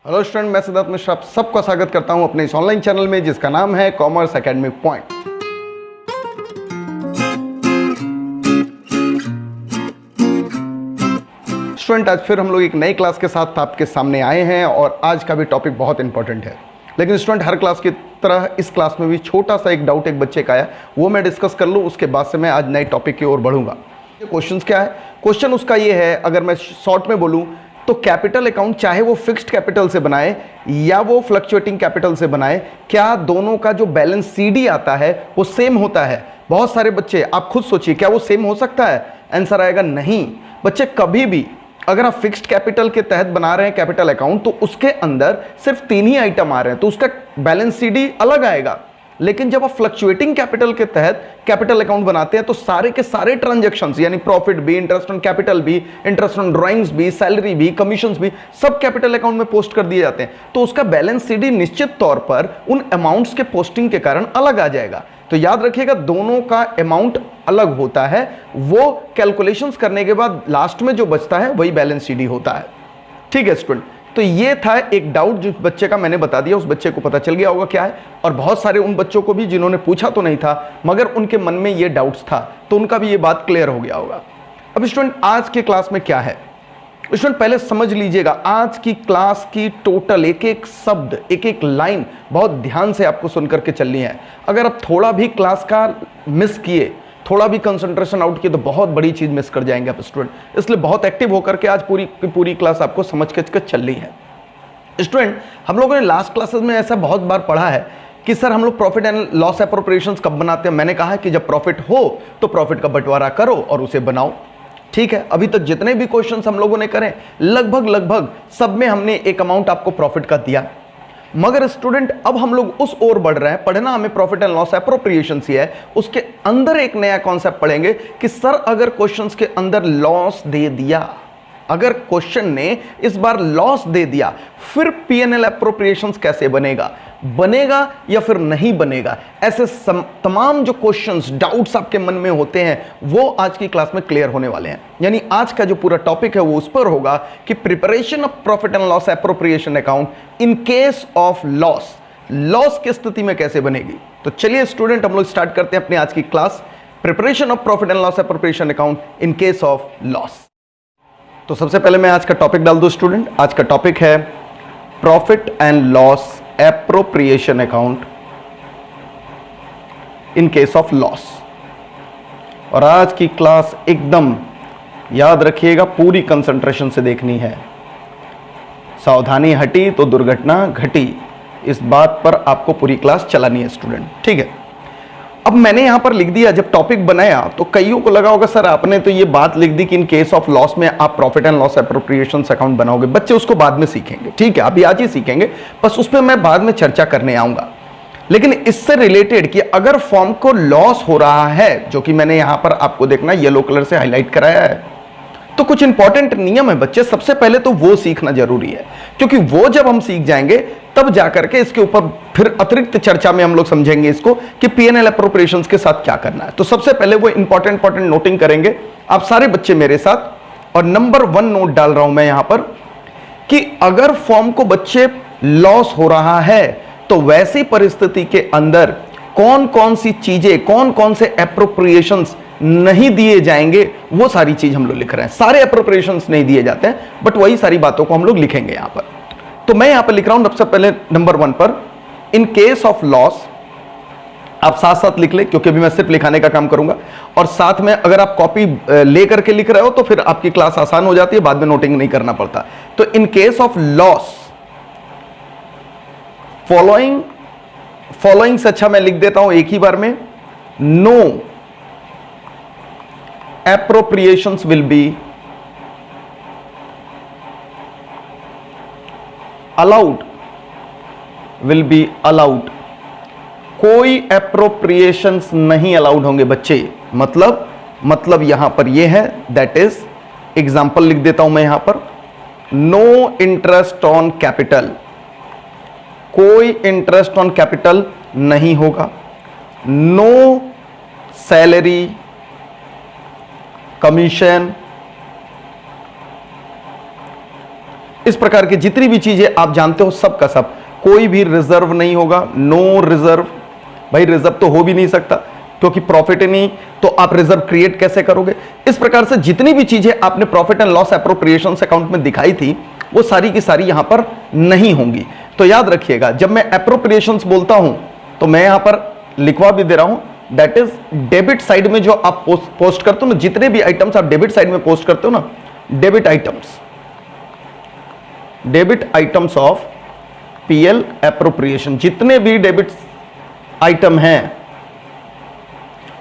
Hello student, मैं सिद्धार्थ मिश्रा आप सबका स्वागत करता हूं अपने इस ऑनलाइन चैनल में जिसका नाम है कॉमर्स एकेडमिक पॉइंट। स्टूडेंट, आज फिर हम लोग एक नई क्लास के साथ आपके सामने आए हैं और आज का भी टॉपिक बहुत इंपॉर्टेंट है। लेकिन स्टूडेंट, हर क्लास की तरह इस क्लास में भी छोटा सा एक डाउट एक बच्चे का आया, वो मैं डिस्कस कर लूँ, उसके बाद से मैं आज नए टॉपिक की ओर बढ़ूंगा। क्वेश्चन क्या है? क्वेश्चन उसका ये है, अगर मैं शॉर्ट में बोलूँ तो कैपिटल अकाउंट चाहे वो फिक्स्ड कैपिटल से बनाए या वो फ्लक्चुएटिंग कैपिटल से बनाए, क्या दोनों का जो बैलेंस सीडी आता है वो सेम होता है? बहुत सारे बच्चे, आप खुद सोचिए, क्या वो सेम हो सकता है? आंसर आएगा नहीं। बच्चे, कभी भी अगर आप फिक्स्ड कैपिटल के तहत बना रहे हैं कैपिटल अकाउंट तो उसके अंदर सिर्फ 3 ही आइटम आ रहे हैं तो उसका बैलेंस सीडी अलग आएगा। लेकिन जब आप फ्लक्चुएटिंग कैपिटल के तहत कैपिटल अकाउंट बनाते हैं तो सारे के सारे ट्रांजैक्शंस, यानी प्रॉफिट भी, इंटरेस्ट ऑन कैपिटल भी, इंटरेस्ट ऑन ड्राइंग्स भी, सैलरी भी, कमीशंस भी, सब कैपिटल अकाउंट में पोस्ट कर दिए जाते हैं। तो उसका बैलेंस सीडी निश्चित तौर पर उन अमाउंट्स के पोस्टिंग के कारण अलग आ जाएगा। तो याद रखिएगा, दोनों का अमाउंट अलग होता है, वो कैलकुलेशंस करने के बाद लास्ट में जो बचता है वही बैलेंस सीडी होता है। ठीक है स्टूडेंट, तो ये था एक डाउट जिस बच्चे का मैंने बता दिया, उस बच्चे को पता चल गया होगा क्या है। और बहुत सारे उन बच्चों को भी जिन्होंने पूछा तो नहीं था मगर उनके मन में ये डाउट्स था, तो उनका भी ये बात क्लियर हो गया होगा। अब स्टूडेंट, आज के क्लास में क्या है? स्टूडेंट, पहले समझ लीजिएगा, आज की क्लास की टोटल एक एक शब्द, एक एक लाइन बहुत ध्यान से आपको सुन करके चलनी है। अगर आप थोड़ा भी क्लास का मिस किए, थोड़ा भी कंसंट्रेशन आउट किए तो बहुत बड़ी चीज मिस कर जाएंगे आप स्टूडेंट। इसलिए बहुत एक्टिव होकर के आज पूरी क्लास आपको समझ के चलनी है। स्टूडेंट, हम लोगों ने लास्ट क्लासेस में ऐसा बहुत बार पढ़ा है कि सर हम लोग प्रॉफिट एंड लॉस एप्रोप्रिएशंस कब बनाते हैं? मैंने कहा है कि जब प्रॉफिट हो तो प्रॉफिट का बंटवारा करो और उसे बनाओ। ठीक है, अभी तक जितने भी क्वेश्चंस हम लोगों ने करे लगभग सब में हमने एक अमाउंट आपको प्रॉफिट का दिया। मगर स्टूडेंट, अब हम लोग उस ओर बढ़ रहे हैं, पढ़ना हमें प्रॉफिट एंड लॉस एप्रोप्रिएशन ही है। उसके अंदर एक नया कॉन्सेप्ट पढ़ेंगे कि सर अगर क्वेश्चंस के अंदर लॉस दे दिया, अगर क्वेश्चन ने इस बार लॉस दे दिया, फिर पीएनएल एप्रोप्रिएशंस कैसे बनेगा या फिर नहीं बनेगा? ऐसे तमाम जो क्वेश्चंस, डाउट्स आपके मन में होते हैं वो आज की क्लास में क्लियर होने वाले हैं। यानी आज का जो पूरा टॉपिक है वो उस पर होगा कि preparation of profit and loss appropriation account in case of loss की स्थिति में कैसे बनेगी। तो चलिए स्टूडेंट, हम लोग स्टार्ट करते हैं अपनी आज की class, preparation of profit and loss appropriation account in case of loss. तो सबसे पहले मैं आज का टॉपिक डाल दूं स्टूडेंट। आज का टॉपिक है profit and loss appropriation account in case of loss. और आज की क्लास एकदम याद रखिएगा, पूरी कंसंट्रेशन से देखनी है। सावधानी हटी तो दुर्घटना घटी, इस बात पर आपको पूरी क्लास चलानी है स्टूडेंट। ठीक है, अब मैंने यहां पर लिख दिया, जब टॉपिक बनाया तो कईयों को लगा होगा सर आपने तो ये बात लिख दी कि इन केस ऑफ लॉस में आप profit and loss appropriation account बनाओगे। बच्चे उसको बाद में सीखेंगे, ठीक है, अभी आज ही सीखेंगे, बस उस पर मैं बाद में चर्चा करने आऊंगा। लेकिन इससे रिलेटेड कि अगर फॉर्म को लॉस हो रहा है, जो कि मैंने यहां पर आपको देखना येलो कलर से हाईलाइट कराया है, तो कुछ इंपॉर्टेंट नियम है बच्चे। सबसे पहले तो वो सीखना जरूरी है, क्योंकि वो जब हम सीख जाएंगे तब जाकर के इसके ऊपर फिर अतिरिक्त चर्चा में हम लोग समझेंगे इसको कि पीएनएल एप्रोप्रिएशंस के साथ क्या करना है। तो सबसे पहले वो इंपॉर्टेंट नोटिंग करेंगे आप सारे बच्चे मेरे साथ। और नंबर 1 नोट डाल रहा हूं मैं यहां पर कि अगर फॉर्म को बच्चे लॉस हो रहा है तो वैसी परिस्थिति के अंदर कौन कौन सी चीजें, कौन कौन से एप्रोप्रिएशंस नहीं दिए जाएंगे, वो सारी चीज हम लोग लिख रहे हैं। सारे एप्रोप्रिएशंस नहीं दिए जाते हैं, बट वही सारी बातों को हम लोग लिखेंगे यहां पर। तो मैं यहां पर लिख रहा हूं सबसे पहले नंबर 1 पर, इन केस ऑफ लॉस। आप साथ साथ लिख ले, क्योंकि अभी मैं सिर्फ लिखाने का काम करूंगा। और साथ में अगर आप कॉपी लेकर के लिख रहे हो तो फिर आपकी क्लास आसान हो जाती है, बाद में नोटिंग नहीं करना पड़ता। तो in case of loss following से अच्छा मैं लिख देता हूं एक ही बार में, no appropriations will be allowed, कोई appropriations नहीं अलाउड होंगे बच्चे। मतलब यहां पर ये है, दैट इज एग्जाम्पल लिख देता हूं मैं यहां पर, नो इंटरेस्ट ऑन कैपिटल, कोई इंटरेस्ट ऑन कैपिटल नहीं होगा। नो सैलरी, कमीशन, इस प्रकार की जितनी भी चीजें आप जानते हो सब का सब, कोई भी रिजर्व नहीं होगा, नो रिजर्व। भाई रिजर्व तो हो भी नहीं सकता क्योंकि प्रॉफिट ही नहीं, तो आप रिजर्व क्रिएट कैसे करोगे? इस प्रकार से जितनी भी चीजें आपने profit and loss appropriations account में दिखाई थी वो सारी की सारी यहां पर नहीं होंगी। तो याद रखिएगा, जब मैं एप्रोप्रिएशंस बोलता हूं तो मैं यहां पर लिखवा भी दे रहा हूं, दैट इज डेबिट साइड में जो आप पोस्ट करते हो ना, जितने भी आइटम्स आप डेबिट साइड में पोस्ट करते हो ना, debit items of PL appropriation, जितने भी डेबिट आइटम हैं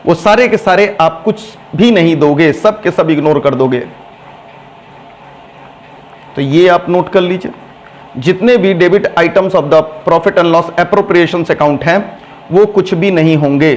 वो सारे के सारे आप कुछ भी नहीं दोगे, सब के सब इग्नोर कर दोगे। तो ये आप नोट कर लीजिए, जितने भी debit items of the profit and loss appropriations account हैं वो कुछ भी नहीं होंगे।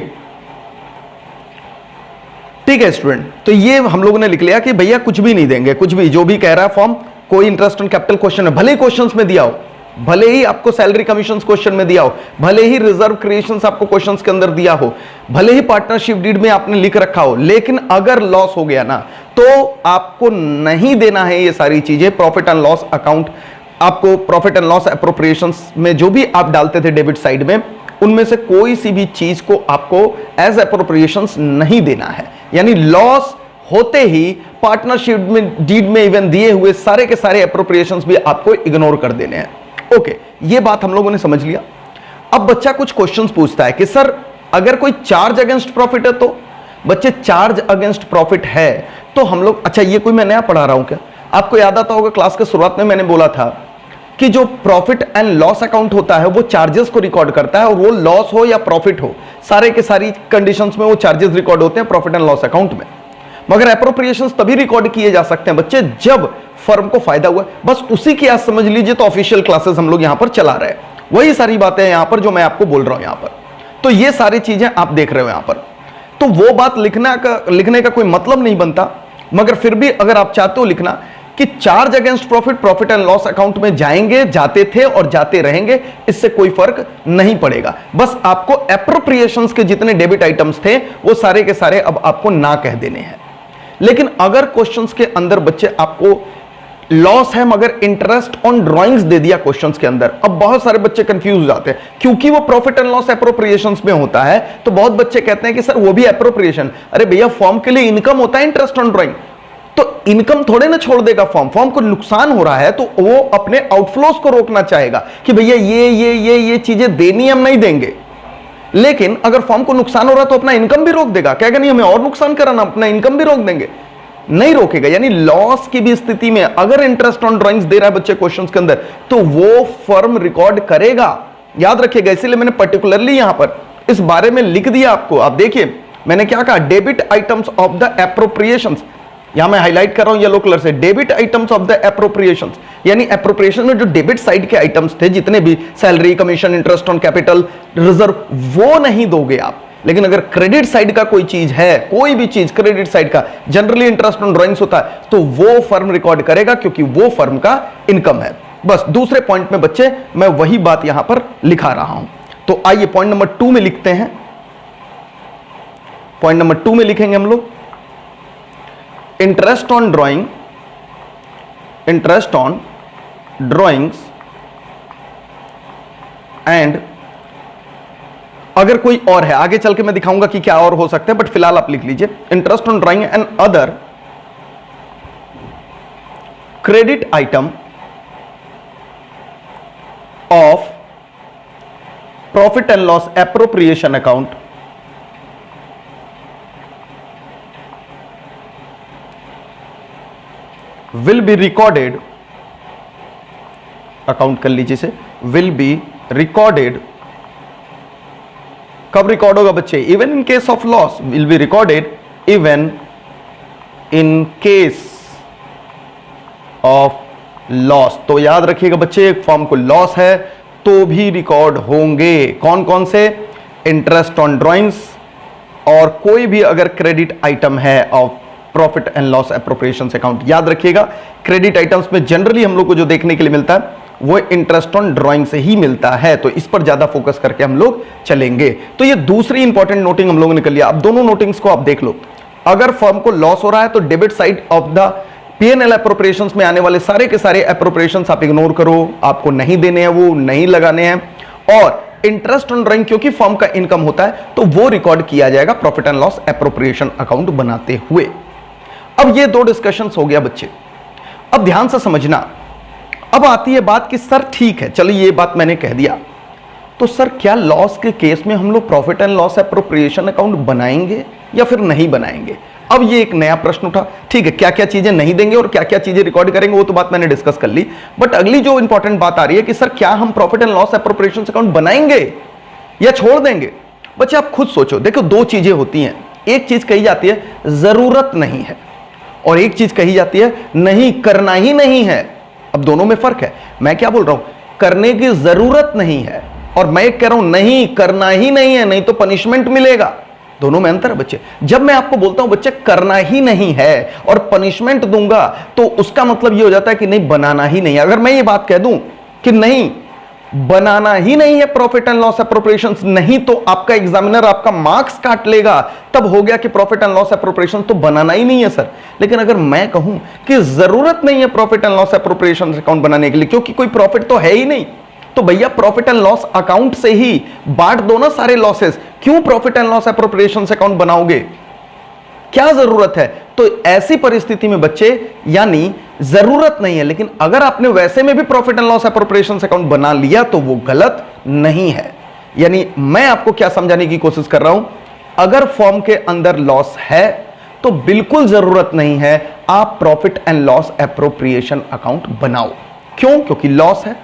ठीक है स्टूडेंट, तो ये हम लोगों ने लिख लिया कि भैया कुछ भी नहीं देंगे, कुछ भी जो भी कह रहा है फॉर्म, कोई इंटरेस्ट ऑन कैपिटल क्वेश्चन है, भले ही क्वेश्चंस में दिया हो, भले ही आपको सैलरी कमीशंस क्वेश्चन में दिया हो, भले ही रिजर्व क्रिएशंस आपको क्वेश्चंस के अंदर दिया हो, भले ही पार्टनरशिप डीड में आपने लिख रखा हो, लेकिन अगर लॉस हो गया ना तो आपको नहीं देना है ये सारी चीजें। प्रॉफिट एंड लॉस अकाउंट, आपको प्रॉफिट एंड लॉस एप्रोप्रिएशंस में जो भी आप डालते थे डेबिट साइड में, उनमें से कोई सी भी चीज को आपको एज एप्रोप्रिएशंस नहीं देना है। यानी लॉस होते ही पार्टनरशिप में डीड में इवन दिए हुए सारे के सारे एप्रोप्रिएशंस भी आपको इग्नोर कर देने हैं। ओके, ये बात हम लोगों ने समझ लिया। अब बच्चा कुछ क्वेश्चंस पूछता है कि सर अगर कोई चार्ज अगेंस्ट प्रॉफिट है, तो बच्चे चार्ज अगेंस्ट प्रॉफिट है तो हम लोग, अच्छा ये कोई मैं नया पढ़ा रहा हूं क्या? आपको याद आता होगा क्लास के शुरुआत में मैंने बोला था कि जो प्रॉफिट एंड लॉस अकाउंट होता है वो चार्जेस को रिकॉर्ड करता है, और वो लॉस हो या प्रॉफिट हो, सारे के सारी कंडीशंस में वो चार्जेस रिकॉर्ड होते हैं प्रॉफिट एंड लॉस अकाउंट में। मगर एप्रोप्रिएशंस तभी रिकॉर्ड किए जा सकते हैं बच्चे जब फर्म को फायदा हुआ। बस उसी की आज समझ लीजिए, तो ऑफिशियल क्लासेस हम लोग यहां पर चला रहे हैं, वही सारी बातें यहां पर जो मैं आपको बोल रहा हूं यहां पर। तो ये सारी चीजें आप देख रहे हो यहां पर, तो वो बात लिखने का कोई मतलब नहीं बनता, मगर फिर भी अगर आप चाहते हो लिखना कि charge against profit and loss account में जाएंगे, जाते थे और जाते रहेंगे, इससे कोई फर्क नहीं पड़ेगा। बस आपको एप्रोप्रिएशंस के जितने डेबिट आइटम्स थे वो सारे के सारे अब आपको ना कह देने हैं। लेकिन अगर क्वेश्चंस के अंदर बच्चे आपको लॉस है मगर इंटरेस्ट ऑन ड्राइंग्स दे दिया क्वेश्चंस के अंदर, अब बहुत सारे बच्चे कंफ्यूज हो जाते हैं क्योंकि वो प्रॉफिट एंड लॉस एप्रोप्रिएशंस में होता है। तो बहुत बच्चे कहते हैं कि सर वो भी एप्रोप्रिएशन, अरे भैया फॉर्म के लिए इनकम होता है इंटरेस्ट ऑन ड्राइंग, तो इनकम थोड़े ना छोड़ देगा फॉर्म को नुकसान हो रहा है तो वो अपने आउटफ्लोज को रोकना चाहेगा कि भैया ये चीजें देनी हम नहीं देंगे। लेकिन अगर फॉर्म को नुकसान हो रहा है तो अपना इनकम भी रोक देगा, कहेगा नहीं हमें और नुकसान कराना, अपना इनकम भी रोक देंगे, नहीं रोकेगा। यानी लॉस की भी स्थिति में अगर इंटरेस्ट ऑन ड्राइंग्स दे रहा है बच्चे क्वेश्चंस के अंदर तो वो फर्म रिकॉर्ड करेगा, याद रखिएगा। इसीलिए मैंने पर्टिकुलरली यहां पर इस बारे में लिख दिया आपको। आप देखिए मैंने क्या कहा, debit items of the appropriations, यहां मैं हाईलाइट कर रहा हूं येलो कलर से, debit items of the appropriations, यानी एप्रोप्रिएशन में जो डेबिट साइड के आइटम्स थे, जितने भी salary, commission, interest on capital, reserve, वो नहीं दोगे आप। लेकिन अगर क्रेडिट साइड का कोई चीज है, कोई भी चीज क्रेडिट साइड का, जनरली इंटरेस्ट ऑन ड्राइंग्स होता है, तो वो फर्म रिकॉर्ड करेगा क्योंकि वो फर्म का इनकम है। बस दूसरे पॉइंट में बच्चे मैं वही बात यहां पर लिखा रहा हूं। तो आइए पॉइंट नंबर 2 में लिखते हैं। पॉइंट नंबर 2 में लिखेंगे हम लोग इंटरेस्ट ऑन ड्राइंग्स एंड, अगर कोई और है आगे चल के मैं दिखाऊंगा कि क्या और हो सकता है, बट फिलहाल आप लिख लीजिए interest on drawing and other credit item of profit and loss appropriation account will be recorded, account कर लीजिए इसे, विल बी रिकॉर्डेड, कब रिकॉर्ड होगा बच्चे, even in case of loss, will be recorded even in case of loss. तो याद रखिएगा बच्चे, एक फॉर्म को लॉस है तो भी रिकॉर्ड होंगे। कौन कौन से, इंटरेस्ट ऑन ड्राइंग्स और कोई भी अगर क्रेडिट आइटम है of profit and loss appropriations account. याद रखिएगा क्रेडिट आइटम्स में जनरली हम लोग को जो देखने के लिए मिलता है वो इंटरेस्ट ऑन ड्राइंग से ही मिलता है, तो इस पर ज्यादा फोकस करके हम लोग चलेंगे। तो ये दूसरी इंपॉर्टेंट नोटिंग हम लोगों ने कर लिया। अब दोनों नोटिंग्स को आप देख लो। अगर फर्म को लॉस हो रहा है तो debit side of the P&L appropriations में आने वाले सारे के सारे एप्रोप्रिएशंस आप इग्नोर करो, आपको नहीं देने हैं, वो नहीं लगाने हैं। और इंटरेस्ट ऑन ड्राइंग क्योंकि फर्म का इनकम होता है तो वो रिकॉर्ड किया जाएगा profit and loss appropriation account बनाते हुए। अब ये दो डिस्कशंस हो गया बच्चे। अब ध्यान से समझना, अब आती है बात कि सर ठीक है, चलिए ये बात मैंने कह दिया, तो सर क्या लॉस के केस में हम लोग profit and loss appropriation account बनाएंगे या फिर नहीं बनाएंगे? अब ये एक नया प्रश्न उठा। ठीक है, क्या क्या चीजें नहीं देंगे और क्या क्या चीजें रिकॉर्ड करेंगे वो तो बात मैंने डिस्कस कर ली, बट अगली जो इंपॉर्टेंट बात आ रही है कि सर क्या हम profit and loss appropriation account बनाएंगे या छोड़ देंगे? बच्चे आप खुद सोचो। देखो दो चीजें होती हैं, एक चीज कही जाती है जरूरत नहीं है और एक चीज कही जाती है नहीं करना ही नहीं है। अब दोनों में फर्क है। मैं क्या बोल रहा हूं, करने की जरूरत नहीं है और मैं कह रहा हूं नहीं करना ही नहीं है, नहीं तो पनिशमेंट मिलेगा। दोनों में अंतर है बच्चे। जब मैं आपको बोलता हूं बच्चे करना ही नहीं है और पनिशमेंट दूंगा तो उसका मतलब ये हो जाता है कि नहीं बनाना ही नहीं है। अगर मैं ये बात कह दूं कि नहीं बनाना ही नहीं है प्रॉफिट एंड लॉस एप्रोप्रिएशन, नहीं तो आपका एग्जामिनर आपका मार्क्स काट लेगा, तब हो गया कि प्रॉफिट एंड लॉस एप्रोप्रिएशन तो बनाना ही नहीं है सर। लेकिन अगर मैं कहूं कि जरूरत नहीं है profit and loss appropriation account बनाने के लिए क्योंकि कोई प्रॉफिट तो है ही नहीं, तो भैया प्रॉफिट एंड लॉस अकाउंट से ही बांट दो ना सारे लॉसेस। क्यों profit and loss appropriation account बनाओगे? क्या जरूरत है? तो ऐसी परिस्थिति में बच्चे यानी जरूरत नहीं है, लेकिन अगर आपने वैसे में भी profit and loss appropriation account बना लिया तो वो गलत नहीं है। यानी मैं आपको क्या समझाने की कोशिश कर रहा हूं, अगर फॉर्म के अंदर लॉस है तो बिल्कुल जरूरत नहीं है आप profit and loss appropriation account बनाओ। क्यों? क्योंकि लॉस है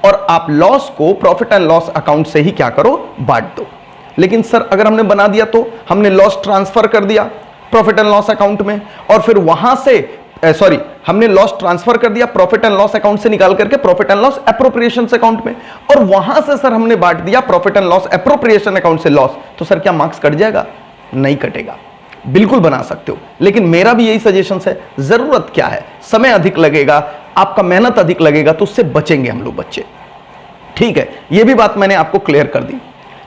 और आप लॉस को प्रॉफिट एंड लॉस अकाउंट से ही क्या करो, बांट दो। लेकिन सर अगर हमने बना दिया तो हमने लॉस ट्रांसफर कर दिया प्रॉफिट एंड लॉस अकाउंट में और फिर वहां से हमने लॉस ट्रांसफर कर दिया प्रॉफिट एंड लॉस अकाउंट से निकाल करके profit and loss appropriation account में और वहां से सर हमने बांट दिया profit and loss appropriation account से लॉस, तो सर क्या मार्क्स कट जाएगा? नहीं कटेगा, बिल्कुल बना सकते हो। लेकिन मेरा भी यही सजेशन है, जरूरत क्या है, समय अधिक लगेगा, आपका मेहनत अधिक लगेगा, तो उससे बचेंगे हम लोग बच्चे। ठीक है, यह भी बात मैंने आपको क्लियर कर दी।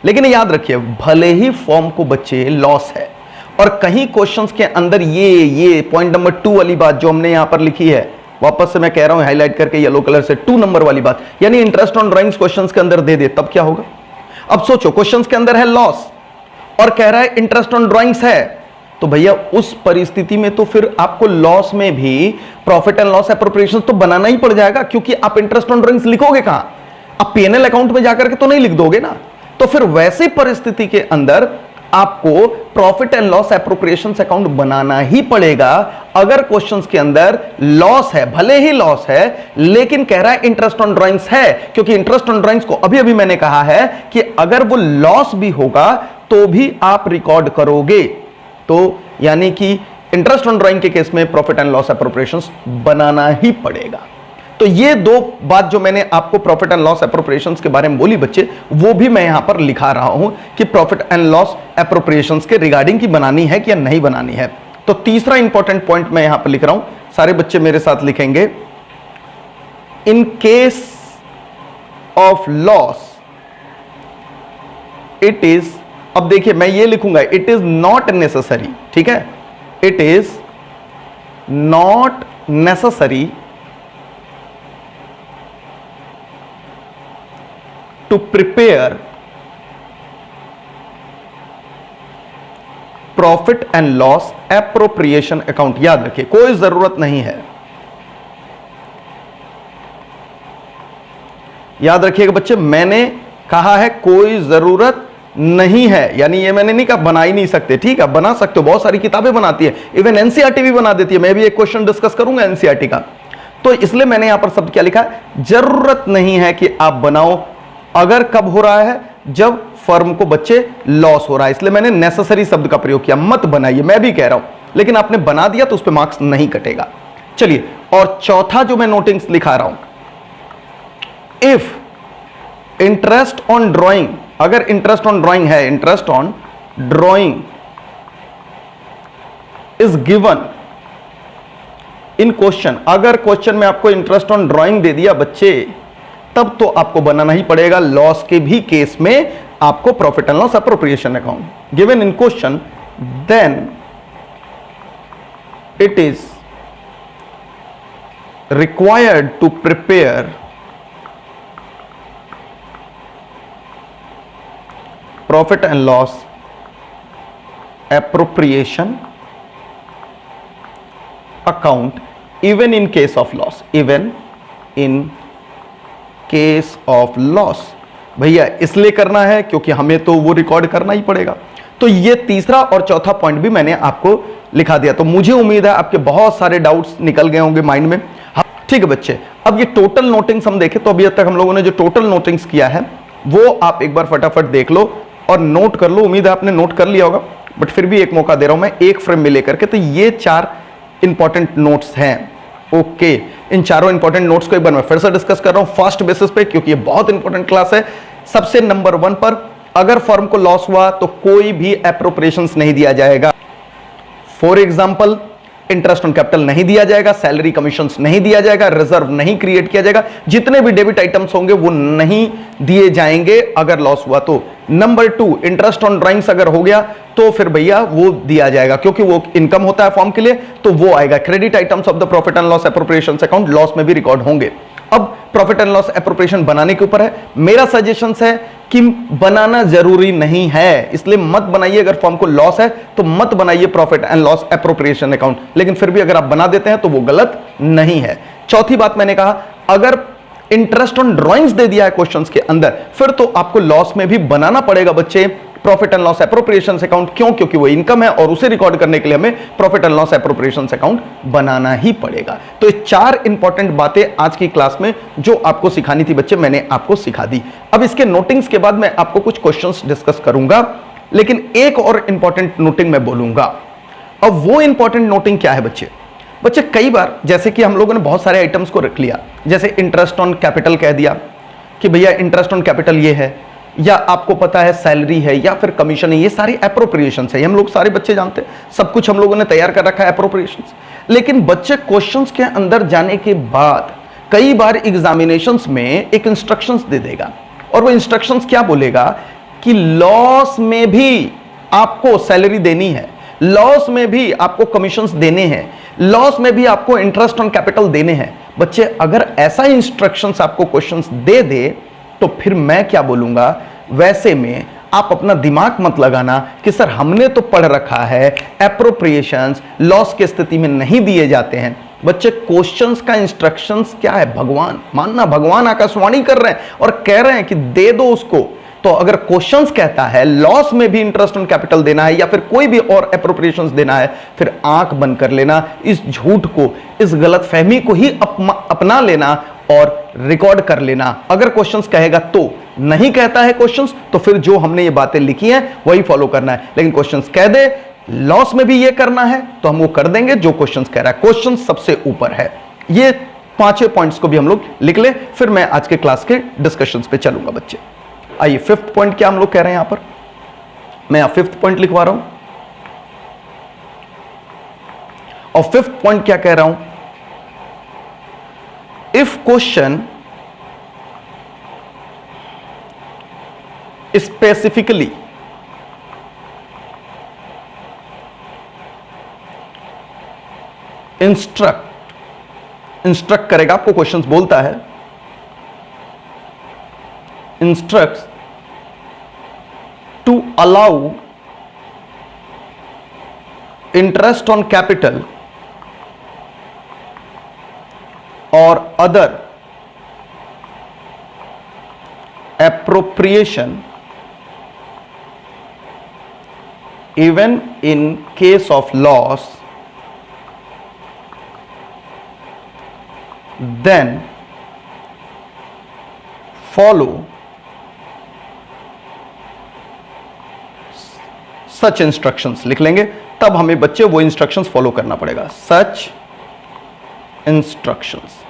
लेकिन याद रखिए भले ही फॉर्म को बच्चे लॉस है और कहीं क्वेश्चंस के अंदर ये पॉइंट नंबर 2 वाली बात जो हमने यहां पर लिखी है, वापस से मैं कह रहा हूं हाईलाइट करके येलो कलर से, 2 नंबर वाली बात, यानी इंटरेस्ट ऑन ड्राइंग्स क्वेश्चंस के अंदर दे दे, तब क्या होगा? अब सोचो क्वेश्चंस के अंदर है लॉस और कह रहा है इंटरेस्ट ऑन ड्राइंग्स है, तो भैया उस परिस्थिति में तो फिर आपको लॉस में भी प्रॉफिट एंड लॉस एप्रोप्रिएशन तो बनाना ही पड़ जाएगा, क्योंकि आप इंटरेस्ट ऑन ड्राइंग्स लिखोगे कहां? आप P&L अकाउंट में जाकर के तो नहीं लिख दोगे ना। तो फिर वैसी परिस्थिति के अंदर आपको profit and loss appropriation account बनाना ही पड़ेगा अगर क्वेश्चंस के अंदर लॉस है, भले ही लॉस है लेकिन कह रहा है इंटरेस्ट ऑन ड्राइंग्स है, क्योंकि इंटरेस्ट ऑन ड्राइंग्स को अभी मैंने कहा है कि अगर वो लॉस भी होगा तो भी आप रिकॉर्ड करोगे। तो यानी कि इंटरेस्ट ऑन ड्राइंग के केस में प्रॉफिट एंड लॉस एप्रोप्रिएशन बनाना ही पड़ेगा। तो ये दो बात जो मैंने आपको प्रॉफिट एंड लॉस एप्रोप्रिएशंस के बारे में बोली बच्चे, वो भी मैं यहां पर लिखा रहा हूं कि प्रॉफिट एंड लॉस एप्रोप्रिएशंस के रिगार्डिंग की बनानी है कि या नहीं बनानी है। तो तीसरा इंपॉर्टेंट पॉइंट मैं यहां पर लिख रहा हूं, सारे बच्चे मेरे साथ लिखेंगे, in case of loss it is, अब देखिए मैं ये लिखूंगा, इट इज नॉट नेसेसरी, ठीक है, it is not necessary to prepare profit and loss appropriation account। याद रखिए कोई जरूरत नहीं है, याद रखिएगा बच्चे, मैंने कहा है कोई जरूरत नहीं है, यानी ये मैंने नहीं कहा बना ही नहीं सकते, ठीक है, बना सकते हो, बहुत सारी किताबें बनाती है, इवन एनसीईआरटी भी बना देती है। मैं भी एक क्वेश्चन डिस्कस करूंगा एनसीईआरटी का, तो इसलिए मैंने यहां पर शब्द क्या लिखा है, जरूरत नहीं है कि आप बनाओ। अगर कब हो रहा है, जब फर्म को बच्चे लॉस हो रहा है, इसलिए मैंने नेसेसरी शब्द का प्रयोग किया, मत बनाइए, मैं भी कह रहा हूं, लेकिन आपने बना दिया तो उस पर मार्क्स नहीं कटेगा। चलिए, और चौथा जो मैं नोटिंग्स लिखा रहा हूं, इफ इंटरेस्ट ऑन ड्रॉइंग, अगर इंटरेस्ट ऑन ड्रॉइंग है, interest on drawing is given in question, अगर क्वेश्चन में आपको इंटरेस्ट ऑन ड्रॉइंग दे दिया बच्चे, तब तो आपको बनाना ही पड़ेगा। लॉस के भी केस में आपको profit and loss appropriation account given in question, then it is required to prepare profit and loss appropriation account even in case of loss, even in case of loss। भैया इसलिए करना है क्योंकि हमें तो वो रिकॉर्ड करना ही पड़ेगा। तो ये तीसरा और चौथा पॉइंट भी मैंने आपको लिखा दिया। तो मुझे उम्मीद है आपके बहुत सारे डाउट्स निकल गए होंगे माइंड में। ठीक है बच्चे, अब ये टोटल नोटिंग्स हम देखें तो अभी तक हम लोगों ने जो टोटल नोटिंग्स किया है वो आप एक बार फटाफट देख लो और नोट कर लो। उम्मीद है आपने नोट कर लिया होगा, बट फिर भी एक मौका दे रहा हूं मैं एक फ्रेम में लेकर के। तो ये 4 इंपॉर्टेंट नोट्स हैं। ओके, इन चारों इंपॉर्टेंट नोट्स को एक बार मैं फिर से डिस्कस कर रहा हूं फास्ट बेसिस पे, क्योंकि ये बहुत इंपॉर्टेंट क्लास है। सबसे नंबर 1 पर, अगर फर्म को लॉस हुआ तो कोई भी एप्रोप्रिएशंस नहीं दिया जाएगा। For example, interest on capital नहीं दिया जाएगा, सैलरी कमीशंस नहीं दिया जाएगा, रिजर्व नहीं क्रिएट किया जाएगा, जितने भी डेबिट आइटम्स होंगे वो नहीं दिए जाएंगे अगर लॉस हुआ तो। नंबर 2, इंटरेस्ट ऑन ड्राइंग्स अगर हो गया तो फिर भैया वो दिया जाएगा, क्योंकि वो इनकम होता है फॉर्म के लिए, तो वो आएगा। Credit items of the profit and loss appropriations account loss में भी रिकॉर्ड होंगे। अब प्रॉफिट एंड लॉस एप्रोप्रिएशन बनाने के ऊपर है। मेरा सजेशन है कि बनाना जरूरी नहीं है, इसलिए मत बनाइए। अगर फर्म को लॉस है तो मत बनाइए profit and loss appropriation account, लेकिन फिर भी अगर आप बना देते हैं तो वो गलत नहीं है। चौथी बात मैंने कहा, अगर इंटरेस्ट ऑन ड्राइंग्स दे दिया है क्वेश्चंस के अंदर, फिर तो आपको लॉस में भी बनाना पड़ेगा बच्चे profit and loss appropriation account. क्यों? क्योंकि वो इनकम है और उसे रिकॉर्ड करने के लिए हमें profit and loss appropriation account बनाना ही पड़ेगा। तो ये 4 इंपॉर्टेंट बातें आज की क्लास में जो आपको सिखानी थी बच्चे, मैंने आपको सिखा दी। अब इसके नोटिंग्स के बाद मैं आपको कुछ क्वेश्चंस डिस्कस करूंगा, लेकिन एक और इंपॉर्टेंट नोटिंग मैं बोलूंगा। अब वो इंपॉर्टेंट नोटिंग क्या है बच्चे? बच्चे कई बार जैसे कि हम लोगों ने बहुत सारे आइटम्स को रख लिया, जैसे इंटरेस्ट ऑन कैपिटल कह दिया कि भैया इंटरेस्ट ऑन कैपिटल ये है, या आपको पता है सैलरी है या फिर कमीशन है, ये सारी एप्रोप्रिएशंस है। हम लोग सारे बच्चे जानते हैं, सब कुछ हम लोगों ने तैयार कर रखा है एप्रोप्रिएशंस। लेकिन बच्चे क्वेश्चंस के अंदर जाने के बाद कई बार एग्जामिनेशंस में एक इंस्ट्रक्शंस दे देगा, और वो इंस्ट्रक्शंस क्या बोलेगा कि लॉस में भी आपको सैलरी देनी है, लॉस में भी आपको कमीशंस देने हैं, लॉस में भी आपको इंटरेस्ट ऑन कैपिटल देने हैं। बच्चे अगर ऐसा इंस्ट्रक्शंस आपको क्वेश्चंस दे दे तो फिर मैं क्या बोलूंगा, वैसे में आप अपना दिमाग मत लगाना कि सर हमने तो पढ़ रखा है एप्रोप्रिएशंस लॉस की स्थिति में नहीं दिए जाते हैं। बच्चे क्वेश्चंस का इंस्ट्रक्शंस क्या है? भगवान मानना, भगवान आकाशवाणी कर रहे हैं और कह रहे हैं कि दे दो उसको। तो अगर क्वेश्चंस कहता है लॉस में भी इंटरेस्ट ऑन कैपिटल देना है या फिर कोई भी और एप्रोप्रिएशंस देना है, फिर आंख बंद कर लेना, इस झूठ को, इस गलतफहमी को ही अपना लेना और रिकॉर्ड कर लेना। अगर क्वेश्चंस कहेगा तो, नहीं कहता है क्वेश्चंस तो फिर जो हमने ये बातें लिखी हैं वही फॉलो करना है। लेकिन क्वेश्चंस कह दे लॉस में भी ये करना है तो हम वो कर देंगे जो क्वेश्चंस कह रहा है। क्वेश्चन सबसे ऊपर है। ये 5 पॉइंट्स को भी हम लोग लिख ले, फिर मैं आज के क्लास के डिस्कशंस पे चलूंगा बच्चे। आइए 5th पॉइंट क्या हम लोग कह रहे हैं यहां पर, मैं 5th पॉइंट लिखवा रहा हूं। और 5th पॉइंट क्या कह रहा हूं, इफ क्वेश्चन स्पेसिफिकली इंस्ट्रक्ट करेगा, आपको क्वेश्चंस बोलता है, instructs to allow interest on capital or other appropriation even in case of loss, then follow such instructions. लिख लेंगे, तब हमें बच्चे वो इंस्ट्रक्शंस फॉलो करना पड़ेगा। सच इंस्ट्रक्शंस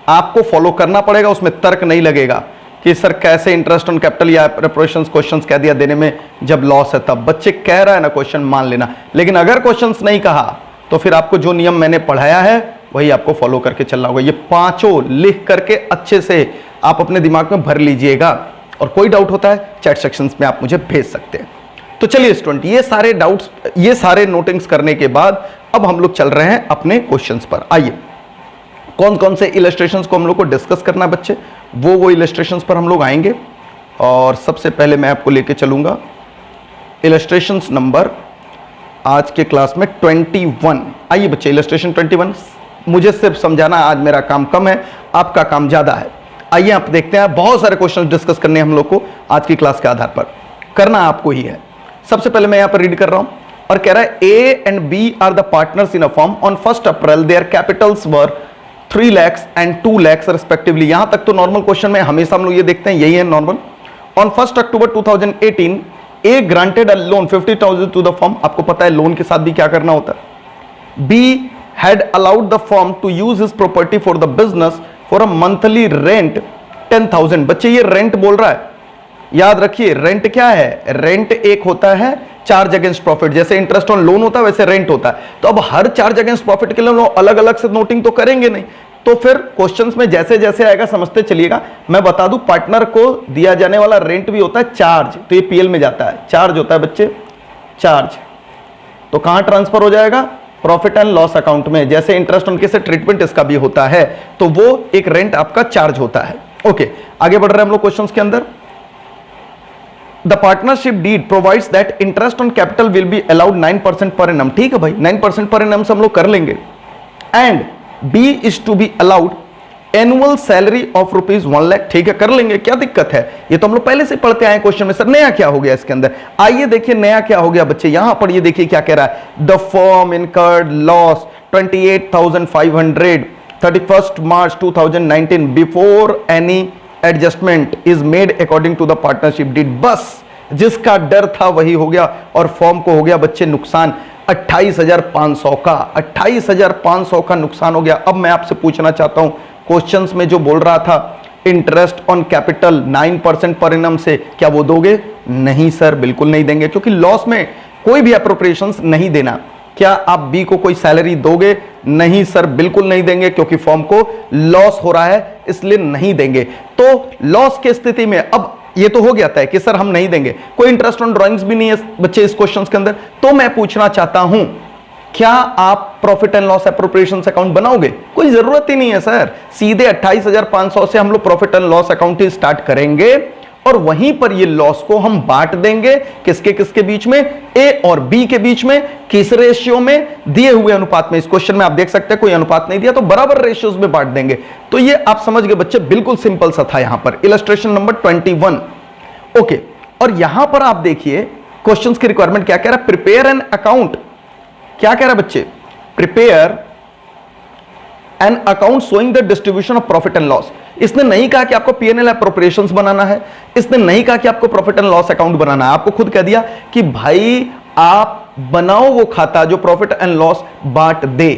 आपको फॉलो करना पड़ेगा, उसमें तर्क नहीं लगेगा कि सर कैसे इंटरेस्ट ऑन कैपिटल या एप्रोप्रिएशंस क्वेश्चंस कह दिया देने में जब लॉस है तब। बच्चे कह रहा है ना क्वेश्चन मान लेना, लेकिन अगर क्वेश्चंस नहीं कहा तो फिर आपको जो नियम मैंने पढ़ाया है वही आपको फॉलो करके चलना होगा। ये 5 लिख करके अच्छे से आप अपने दिमाग में भर लीजिएगा, और कोई डाउट होता है चैट सेक्शंस में आप मुझे भेज सकते हैं। तो चलिए स्टूडेंट, ये सारे डाउट्स, ये सारे नोटिंग्स करने के बाद अब हम लोग चल रहे हैं अपने क्वेश्चंस पर। आइए, कौन कौन से इलस्ट्रेशंस को हम लोग को डिस्कस करना है बच्चे, वो इलस्ट्रेशंस पर हम लोग आएंगे। और सबसे पहले मैं आपको लेके चलूंगा इलस्ट्रेशंस नंबर आज के क्लास में 21। आइए बच्चे, इलस्ट्रेशन 21। मुझे सिर्फ समझाना आज मेरा काम कम है, आपका काम ज्यादा है। आइए आप देखते हैं, बहुत सारे क्वेश्चन डिस्कस करने हैं हम लोग को आज की क्लास के आधार पर, करना आपको ही है। सबसे पहले मैं यहां पर रीड कर रहा हूं और कह रहा है A and B are the partners in a firm on 1st April their capitals were 3 lakhs and 2 lakhs respectively। यहां तक तो नॉर्मल क्वेश्चन में हमेशा हम लोग ये देखते हैं, यही है normal. On 1st October 2018 A granted a loan 50,000 to the firm। आपको पता है लोन के साथ भी क्या करना होता है। B had allowed the firm to use his property for the business for a monthly rent 10,000। बच्चे ये रेंट बोल रहा है, याद रखिए रेंट क्या है, रेंट एक होता है चार्ज अगेंस्ट प्रॉफिट। जैसे इंटरेस्ट ऑन लोन होता है वैसे रेंट होता है। तो अब हर चार्ज अगेंस्ट प्रॉफिट के लिए हम लोग अलग अलग से नोटिंग तो करेंगे नहीं, तो फिर क्वेश्चंस में जैसे जैसे आएगा समझते चलिएगा। मैं बता दूं, पार्टनर को दिया जाने वाला रेंट भी होता है चार्ज, तो ये पीएल में जाता है, चार्ज होता है बच्चे, चार्ज। तो कहां ट्रांसफर हो जाएगा, प्रॉफिट एंड लॉस अकाउंट में। जैसे इंटरेस्ट ऑन के ट्रीटमेंट इसका भी होता है, तो वो एक रेंट आपका चार्ज होता है। ओके, आगे बढ़ रहे हैं हम लोग क्वेश्चंस के अंदर। The partnership deed provides that interest on capital will be allowed 9% per annum। ठीक है भाई, 9% per annum से हम लोग कर लेंगे। And B is to be allowed annual salary of rupees 1 lakh। ठीक है, कर लेंगे, क्या दिक्कत है, ये तो हम लोग पहले से पढ़ते आए क्वेश्चन में। सर नया क्या हो गया इसके अंदर, आइए देखिए नया क्या हो गया बच्चे। यहां पर ये देखिए क्या कह रहा है, the firm incurred loss 28,500 31st March 2019 before any adjustment is made according to the partnership deed. बस जिसका डर था वही हो गया और फॉर्म को हो गया बच्चे नुकसान 28,500 का, 28,500 का नुकसान हो गया। अब मैं आपसे पूछना चाहता हूं, क्वेश्चंस में जो बोल रहा था interest on capital 9% per annum से, क्या वो दोगे? नहीं सर, बिल्कुल नहीं देंगे, क्योंकि लॉस में कोई भी अप्रोप्रिएशंस नहीं देना। क्या आप बी को कोई सैलरी दोगे? नहीं सर, बिल्कुल नहीं देंगे, क्योंकि फर्म को लॉस हो रहा है इसलिए नहीं देंगे। तो लॉस की स्थिति में अब ये तो हो गया था कि सर हम नहीं देंगे, कोई इंटरेस्ट ऑन ड्राइंग्स भी नहीं है बच्चे इस क्वेश्चन के अंदर। तो मैं पूछना चाहता हूं, क्या आप profit and loss appropriations account बनाओगे? कोई जरूरत ही नहीं है सर, सीधे 28,500 से हम लोग profit and loss account he start करेंगे और वहीं पर ये लॉस को हम बांट देंगे किसके किसके बीच में, ए और बी के बीच में। किस रेशियो में? दिए हुए अनुपात में। इस क्वेश्चन में आप देख सकते हैं कोई अनुपात नहीं दिया, तो बराबर रेशियोज में बांट देंगे। तो ये आप समझ गए बच्चे, बिल्कुल सिंपल सा था यहां पर। Illustration number 21। ओके, और यहां पर आप देखिए क्वेश्चंस की रिक्वायरमेंट क्या कह रहा है, प्रिपेयर एन अकाउंट। क्या कह रहा है बच्चे, prepare an account showing the distribution of profit and loss. इसने नहीं कहा कि आपको पीएनएल एप्रोप्रिएशंस बनाना है, इसने नहीं कहा कि आपको प्रॉफिट एंड लॉस अकाउंट बनाना है। आपको खुद कह दिया कि भाई आप बनाओ वो खाता जो प्रॉफिट एंड लॉस बांट दे।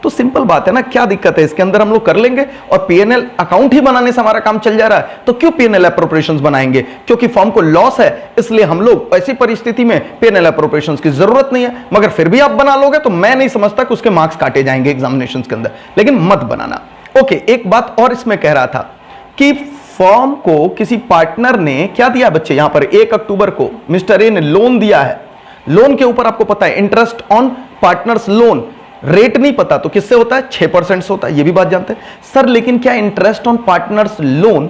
तो सिंपल बात है ना, क्या दिक्कत है इसके अंदर, हम लोग कर लेंगे। और पीएनएल अकाउंट ही बनाने से हमारा काम चल जा रहा है, तो क्यों पीएनएल एप्रोप्रिएशंस बनाएंगे? क्योंकि फर्म को लॉस है, इसलिए हम लोग ऐसी परिस्थिति में पीएनएल एप्रोप्रिएशंस की जरूरत नहीं है। मगर फिर भी आप बना लोगे तो मैं नहीं समझता कि उसके मार्क्स काटे जाएंगे एग्जामिनेशन के अंदर, लेकिन मत बनाना। ओके, एक बात और इसमें कह रहा था कि फर्म को किसी पार्टनर ने क्या दिया बच्चे, यहां पर 1 अक्टूबर को मिस्टर ए ने लोन दिया है। लोन के ऊपर आपको पता है interest on partners loan, rate नहीं पता तो किससे होता है, 6% से होता है, ये भी बात जानते हैं सर। लेकिन क्या interest on partners loan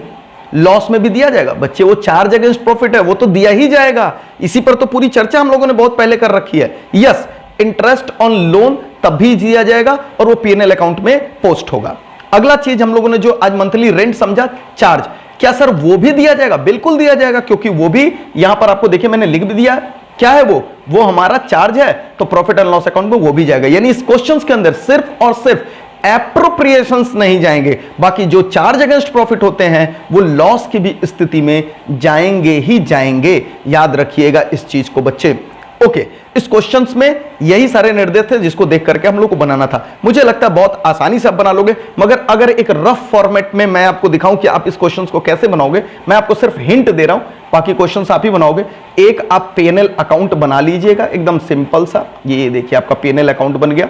loss में भी दिया जाएगा? बच्चे वो चार्ज अगेंस्ट प्रॉफिट है, वो तो दिया ही जाएगा। इसी पर तो पूरी चर्चा हम लोगों ने बहुत पहले कर रखी है। यस, इंटरेस्ट ऑन लोन तभी दिया जाएगा और वो पीएनएल अकाउंट में पोस्ट होगा। अगला चीज हम लोगों ने जो आज मंथली रेंट समझा, चार्ज, क्या सर वो भी दिया जाएगा? बिल्कुल दिया जाएगा, क्योंकि वो भी यहां पर आपको देखिए मैंने लिख भी दिया है। क्या है वो हमारा चार्ज है, तो प्रॉफिट एंड लॉस अकाउंट में वो भी जाएगा। यानी इस क्वेश्चंस के अंदर सिर्फ और सिर्फ एप्रोप्रिएशंस नहीं जाएंगे, बाकी जो चार्ज अगेंस्ट प्रॉफिट होते हैं वो लॉस की भी स्थिति में जाएंगे ही जाएंगे। याद रखिएगा इस चीज को बच्चे। ओके, इस क्वेश्चंस में यही सारे निर्देश थे जिसको देख करके हम लोग को बनाना था। मुझे लगता है बहुत आसानी से आप बना लोगे, मगर अगर एक रफ फॉर्मेट में मैं आपको दिखाऊं कि आप इस क्वेश्चंस को कैसे बनाओगे, मैं आपको सिर्फ हिंट दे रहा हूं, बाकी क्वेश्चंस आप ही बनाओगे। एक आप पीएनएल अकाउंट बना लीजिएगा, एकदम सिंपल सा। ये देखिए आपका पीएनएल अकाउंट बन गया।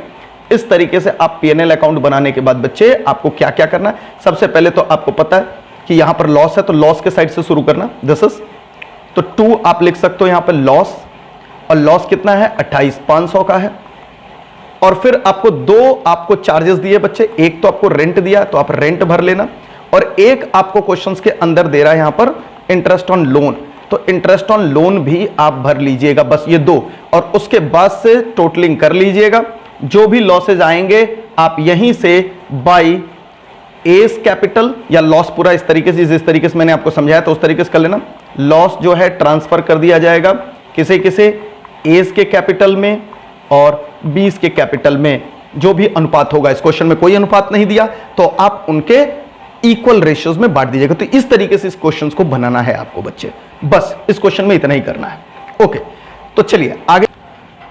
इस तरीके से आप पीएनएल अकाउंट बनाने के बाद बच्चे आपको क्या क्या करना है, सबसे पहले तो आपको पता है कि यहां पर लॉस है, तो लॉस के साइड से शुरू करना। दिस इज तो 2 आप लिख सकते हो यहां पर लॉस, और लॉस कितना है 28,500 का है। और फिर आपको चार्जेस दिए बच्चे, एक तो आपको रेंट दिया तो आप रेंट भर लेना, और एक आपको क्वेश्चंस के अंदर दे रहा है यहां पर इंटरेस्ट ऑन लोन, तो इंटरेस्ट ऑन लोन भी आप भर लीजिएगा, बस ये दो। और उसके बाद से टोटलिंग कर लीजिएगा, जो भी लॉसेज आएंगे आप यहीं से बाई एस कैपिटल या लॉस पूरा इस तरीके से, जिस तरीके से मैंने आपको समझाया तो उस तरीके से कर लेना। लॉस जो है ट्रांसफर कर दिया जाएगा किसे किसे, एस के कैपिटल में और बीस के कैपिटल में, जो भी अनुपात होगा। इस क्वेश्चन में कोई अनुपात नहीं दिया तो आप उनके इक्वल रेशियोज में बांट दीजिएगा। तो इस तरीके से इस क्वेश्चन को बनाना है आपको बच्चे, बस इस क्वेश्चन में इतना ही करना है। ओके, तो चलिए आगे।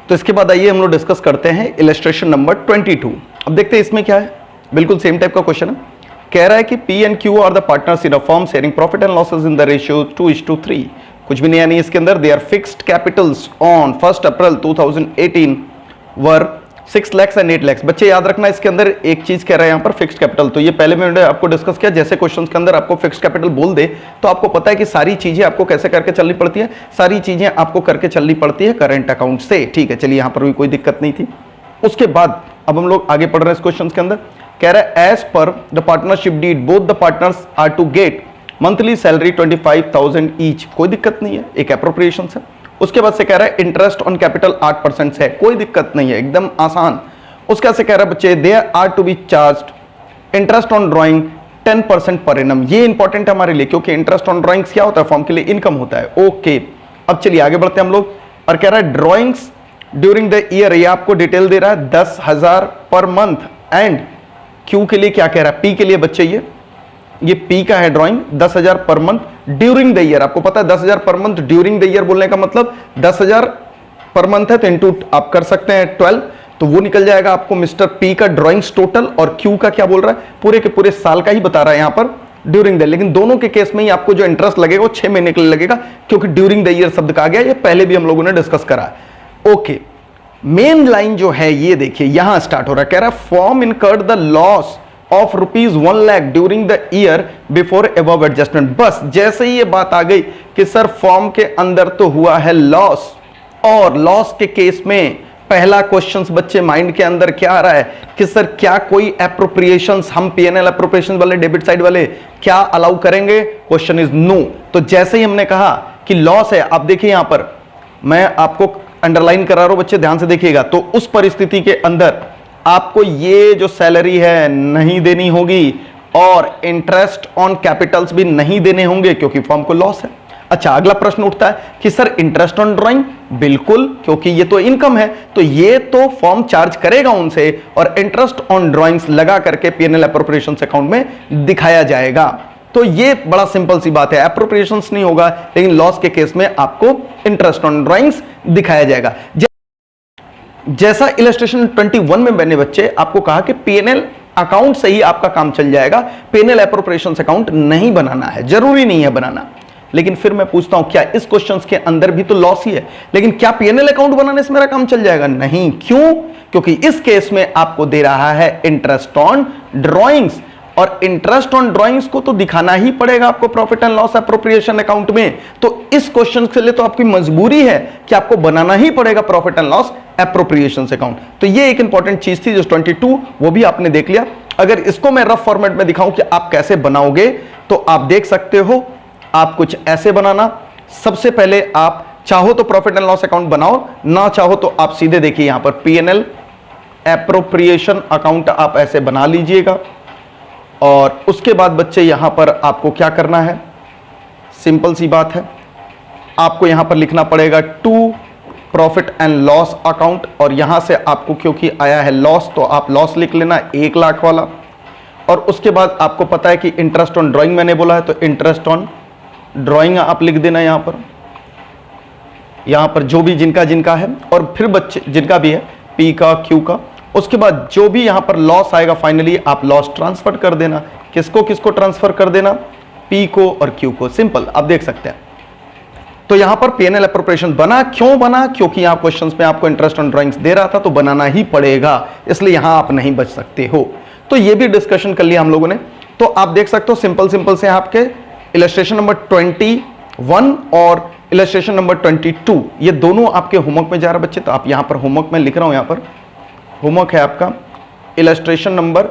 तो इसके बाद आइए हम लोग डिस्कस करते हैं इलस्ट्रेशन नंबर 22। अब देखते हैं इसमें क्या है, बिल्कुल सेम टाइप का क्वेश्चन है। कह रहा है कि P and Q are the partners in a firm sharing profit and losses in the ratio 2:3। कुछ भी नहीं, नहीं इसके अंदर they are fixed capitals on 1 April 2018 were 6 lakhs and 8 lakhs। बच्चे याद रखना, इसके अंदर एक चीज कह रहा है यहाँ पर फिक्स्ड कैपिटल, तो ये पहले मैंने आपको डिस्कस किया, जैसे क्वेश्चंस के अंदर आपको फिक्स्ड कैपिटल बोल दे तो आपको पता है कि सारी चीजें आपको कैसे करके चलनी पड़ती है, सारी चीजें आपको करके चलनी पड़ती है करंट अकाउंट से। ठीक है, चलिए यहाँ पर भी कोई दिक्कत नहीं थी। उसके बाद अब हम लोग आगे पढ़ रहे हैं इस क्वेश्चन के अंदर। कह रहा है as per the partnership deed both the partners are to get monthly salary 25,000 each. कोई दिक्कत नहीं है, एक एप्रोप्रिएशन है। उसके बाद से कह रहा है इंटरेस्ट ऑन कैपिटल 8% है, कोई दिक्कत नहीं है, एकदम आसान। उसके बाद से कह रहा है बच्चे there are to be charged interest on drawing 10% per annum. ये इंपॉर्टेंट है हमारे लिए, क्योंकि इंटरेस्ट ऑन ड्राइंग्स क्या होता है, फॉर्म के लिए इनकम होता है। ओके, अब चलिए आगे बढ़ते हैं हम लोग। और कह रहा है ड्राइंग्स ड्यूरिंग द ईयर, ये आपको डिटेल दे रहा है 10,000 पर मंथ। एंड क्यू के लिए क्या कह रहा है, पी के लिए बच्चे ये पी का है drawing 10,000 per month during the year. आपको पता है 10,000 per month during the year बोलने का मतलब 10,000 पर मंथ है तो इनटू आप कर सकते हैं 12, तो वो निकल जाएगा आपको मिस्टर पी का ड्राइंग्स टोटल। और क्यू का क्या बोल रहा है, पूरे के पूरे साल का ही बता रहा है यहां पर ड्यूरिंग द। लेकिन दोनों के केस में ही आपको जो इंटरेस्ट लगेगा वो 6 महीने के लिए लगेगा, क्योंकि ड्यूरिंग द ईयर शब्द कहा गया, ये पहले भी हम लोगों ने डिस्कस करा। ओके, मेन लाइन जो है ये देखिए यहां स्टार्ट हो रहा है। कह रहा है form incurred the loss of ₹1 lakh during the year before above adjustment. बस जैसे ही ये बात आ गई कि सर फॉर्म के अंदर तो हुआ है लॉस, और लॉस के केस में पहला क्वेश्चन बच्चे माइंड के अंदर क्या आ रहा है कि सर क्या कोई एप्रोप्रिएशंस, हम पीएनएल एप्रोप्रिएशन वाले डेबिट साइड वाले क्या अलाउ करेंगे, क्वेश्चन इज नो। तो जैसे ही हमने कहा कि लॉस है, आप देखिए यहां पर मैं आपको अंडरलाइन करा रहा हूं बच्चे, ध्यान से देखिएगा। तो उस परिस्थिति के अंदर आपको ये जो सैलरी है नहीं देनी होगी, और इंटरेस्ट ऑन कैपिटल्स भी नहीं देने होंगे, क्योंकि फॉर्म को लॉस है। अच्छा, अगला प्रश्न उठता है कि सर इंटरेस्ट ऑन ड्राइंग, बिल्कुल, क्योंकि ये तो इनकम है तो ये तो फॉर्म चार्ज करेगा उनसे, और इंटरेस्ट ऑन ड्राइंग्स लगा करके पीएनएल एप्रोप्रिएशंस अकाउंट में दिखाया जाएगा। तो ये बड़ा सिंपल सी बात है, एप्रोप्रिएशंस नहीं होगा, लेकिन लॉस के केस में आपको इंटरेस्ट ऑन ड्राइंग्स दिखाया जाएगा। जैसा इलस्ट्रेशन 21 में मैंने बच्चे आपको कहा कि पीएनएल अकाउंट से ही आपका काम चल जाएगा, पीएनएल एप्रोप्रिएशंस अकाउंट नहीं बनाना है, जरूरी नहीं है बनाना। लेकिन फिर मैं पूछता हूं क्या इस क्वेश्चन के अंदर भी तो लॉस ही है, लेकिन क्या पीएनएल अकाउंट बनाने से मेरा काम चल जाएगा? नहीं। क्यों? क्योंकि इस केस में आपको दे रहा है इंटरेस्ट ऑन ड्राइंग्स, और इंटरेस्ट ऑन ड्राइंग्स को तो दिखाना ही पड़ेगा आपको profit and loss appropriation account में। तो इस क्वेश्चन के लिए तो आपकी मजबूरी है कि आपको बनाना ही पड़ेगा profit and loss appropriation account. तो ये एक इंपॉर्टेंट चीज थी जो 22, वो भी आपने देख लिया। अगर इसको मैं रफ फॉर्मेट में दिखाऊं कि आप कैसे बनाओगे, तो आप देख सकते हो, आप कुछ ऐसे बनाना। सबसे पहले आप चाहो तो प्रॉफिट एंड लॉस अकाउंट बनाओ, ना चाहो तो आप सीधे देखिए यहां पर पीएनएल एप्रोप्रिएशन अकाउंट आप ऐसे बना लीजिएगा। और उसके बाद बच्चे यहां पर आपको क्या करना है, सिंपल सी बात है, आपको यहां पर लिखना पड़ेगा to profit and loss account, और यहां से आपको क्योंकि आया है लॉस तो आप लॉस लिख लेना 1 लाख वाला। और उसके बाद आपको पता है कि इंटरेस्ट ऑन ड्राइंग मैंने बोला है, तो इंटरेस्ट ऑन ड्राइंग आप लिख देना यहां पर जो भी जिनका जिनका है, और फिर बच्चे जिनका भी है पी का क्यू का। उसके बाद जो भी यहां पर लॉस आएगा फाइनली आप लॉस ट्रांसफर कर देना। किसको किसको ट्रांसफर कर देना? पी को और क्यू को। सिंपल, आप देख सकते हैं। तो यहां पर पीएनएल एप्रोप्रिएशन बना, क्यों बना? क्योंकि यहां क्वेश्चंस में आपको इंटरेस्ट ऑन ड्राइंग्स दे रहा था, तो बनाना ही पड़ेगा, इसलिए यहां आप नहीं बच सकते हो। तो ये भी डिस्कशन कर लिया हम लोगों ने। तो आप देख सकते हो सिंपल से आपके इलस्ट्रेशन नंबर 21 और इलस्ट्रेशन नंबर 22 ये दोनों आपके होमवर्क में जा रहा है बच्चे। तो आप यहां पर होमवर्क में लिख रहा हूं, यहां पर होमवर्क है आपका इलस्ट्रेशन नंबर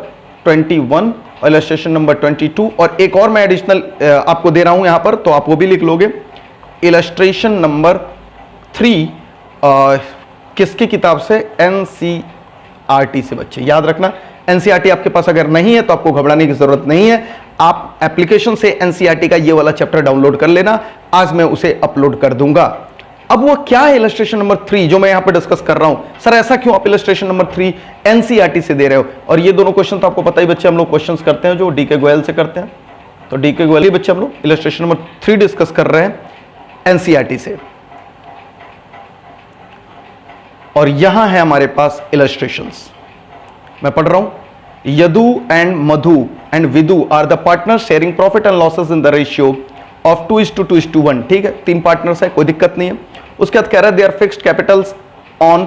21 और इलस्ट्रेशन नंबर 22, और एक और मैं एडिशनल आपको दे रहा हूं यहां पर, तो आप वो भी लिख लोगे। इलस्ट्रेशन नंबर 3 किसकी किताब से? एनसीईआरटी से। बच्चे याद रखना, एनसीईआरटी आपके पास अगर नहीं है तो आपको घबराने की जरूरत नहीं है, आप एप्लीकेशन से एनसीईआरटी का ये वाला चैप्टर डाउनलोड कर लेना, आज मैं उसे अपलोड कर दूंगा। अब वो क्या है इलस्ट्रेशन नंबर 3 जो मैं यहां पर डिस्कस कर रहा हूं? सर ऐसा क्यों आप इलस्ट्रेशन नंबर 3 एनसीईआरटी से दे रहे हो? और ये दोनों क्वेश्चन तो आपको पता ही बच्चे, हम लोग क्वेश्चंस करते हैं जो डीके गोयल से करते हैं, तो डीके गोयल बच्चे हम लोग इलस्ट्रेशन नंबर 3 डिस्कस कर रहे हैं एनसीईआरटी से। और यहां है हमारे पास इलस्ट्रेशंस, मैं पढ़ रहा हूं। Yadu and Madhu and Vidu are the partner sharing profit and losses in the ratio of 2:2:1। ठीक है, 3 पार्टनर्स है, कोई दिक्कत नहीं है। उसके बाद कह रहा है they are fixed capitals on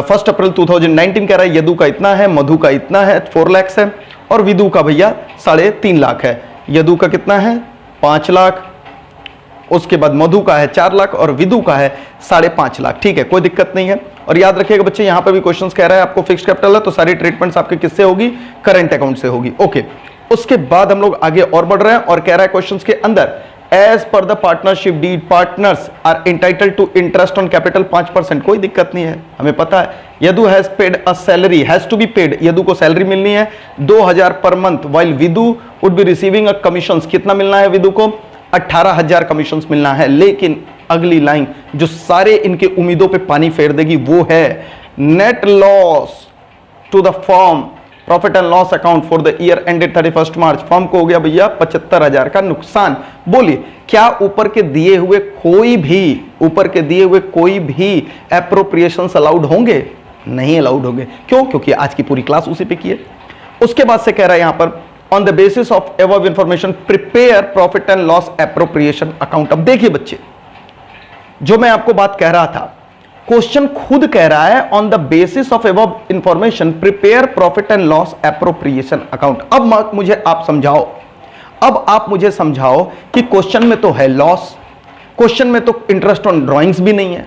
1 April 2019। कह रहा है यदु का इतना है, मधु का इतना है, 4 लाख है, और विदु का भैया 3.5 लाख है। यदु का कितना है? 5 लाख, उसके बाद मधु का है 4 लाख और विदु का है 5.5 लाख। ठीक है, कोई दिक्कत नहीं है। और याद रखिएगा बच्चे, यहां पर भी क्वेश्चंस कह रहा है आपको फिक्स्ड कैपिटल है तो सारी ट्रीटमेंट्स आपके किससे होगी? करंट अकाउंट से होगी। ओके, उसके बाद हम लोग आगे और बढ़ रहे हैं और कह रहा है क्वेश्चंस के अंदर as per the partnership deed partners are entitled to interest on capital 5%। कोई दिक्कत नहीं है, हमें पता है। Yadu has paid a salary, has to be paid, Yadu को सैलरी मिलनी है 2000 per month, while Vidu would be receiving a commissions. कितना मिलना है विदु को? 18,000 कमीशंस मिलना है। लेकिन अगली लाइन जो सारे इनके उम्मीदों पे पानी फेर देगी वो है net loss to the firm profit and loss account for the year ended 31 March. फर्म को हो गया भैया 75,000 का नुकसान। बोलिए क्या ऊपर के दिए हुए कोई भी एप्रोप्रिएशंस अलाउड होंगे? नहीं अलाउड होंगे। क्यों? क्योंकि आज की पूरी क्लास उसी पे की है। उसके बाद से कह रहा है यहां पर on the basis of above information prepare profit and loss appropriation account. अब देखिए बच्चे, जो मैं आपको बात कह रहा था, क्वेश्चन खुद कह रहा है on the basis of above information prepare profit and loss appropriation account. अब मुझे आप समझाओ कि क्वेश्चन में तो है लॉस, क्वेश्चन में तो इंटरेस्ट ऑन ड्राइंग्स भी नहीं है,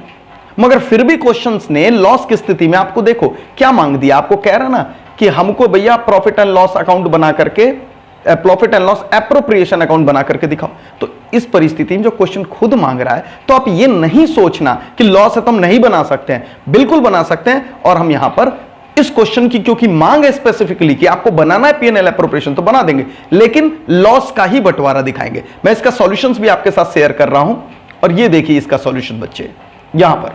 मगर फिर भी क्वेश्चंस ने लॉस की स्थिति में आपको देखो क्या मांग दिया। आपको कह रहा ना कि हमको भैया प्रॉफिट एंड लॉस अकाउंट बना करके, profit and loss appropriation account बना करके दिखाओ। तो इस परिस्थिति में जो क्वेश्चन खुद मांग रहा है, तो आप ये नहीं सोचना कि लॉस है तो हम नहीं बना सकते हैं, बिल्कुल बना सकते हैं। और हम यहां पर इस क्वेश्चन की क्योंकि मांग है स्पेसिफिकली कि आपको बनाना है पीएनएल एप्रोप्रिएशन, तो बना देंगे, लेकिन लॉस का ही बंटवारा दिखाएंगे। मैं इसका सॉल्यूशंस भी आपके साथ शेयर कर रहा हूं, और ये देखिए इसका सॉल्यूशन बच्चे यहां पर।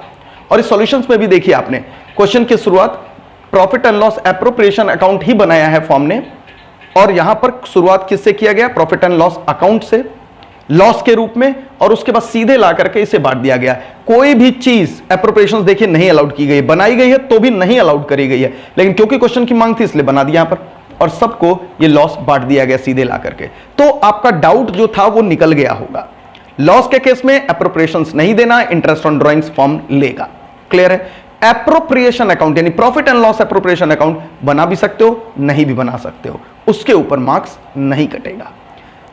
और इस सॉल्यूशंस में भी देखिए आपने क्वेश्चन की शुरुआत profit and loss appropriation account ही बनाया है फॉर्म ने, और यहां पर शुरुआत किससे किया गया? प्रॉफिट एंड लॉस अकाउंट से, लॉस के रूप में, और उसके बाद सीधे ला करके इसे बांट दिया गया। कोई भी चीज एप्रोप्रिएशंस देखिए नहीं अलाउड की गई, बनाई गई है तो भी नहीं अलाउड करी गई है, लेकिन क्योंकि क्वेश्चन की मांग थी इसलिए बना दिया यहां पर, और सबको ये लॉस बांट दिया गया सीधे ला करके। तो आपका डाउट जो था वो निकल गया होगा। लॉस के केस में एप्रोप्रिएशंस नहीं देना, इंटरेस्ट ऑन ड्राइंग्स फॉर्म लेगा। क्लियर है? एप्रोप्रिएशन अकाउंट यानी profit and loss appropriation account बना भी सकते हो, नहीं भी बना सकते हो, उसके ऊपर मार्क्स नहीं कटेगा।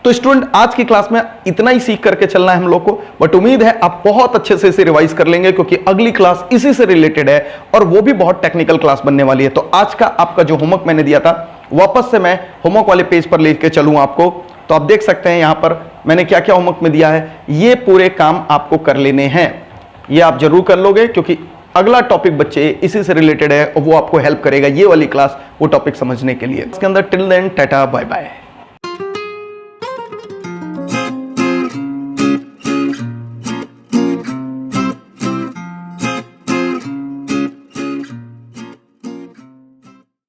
तो स्टूडेंट आज की क्लास में इतना ही सीख करके चलना है हम लोग को, बट उम्मीद है आप बहुत अच्छे से इसे रिवाइज कर लेंगे, क्योंकि अगली क्लास इसी से रिलेटेड है और वो भी बहुत टेक्निकल क्लास बनने वाली है। तो आज का आपका जो होमवर्क मैंने दिया था, वापस से मैं होमवर्क वाले पेज पर लेके चलूं आपको, तो आप देख सकते हैं यहां पर मैंने क्या क्या होमवर्क में दिया है। ये पूरे काम आपको कर लेने हैं, ये आप जरूर कर लोगे, क्योंकि अगला टॉपिक बच्चे इसी से रिलेटेड है और वो आपको हेल्प करेगा ये वाली क्लास वो टॉपिक समझने के लिए। इसके अंदर टिल देन टाटा बाय बाय।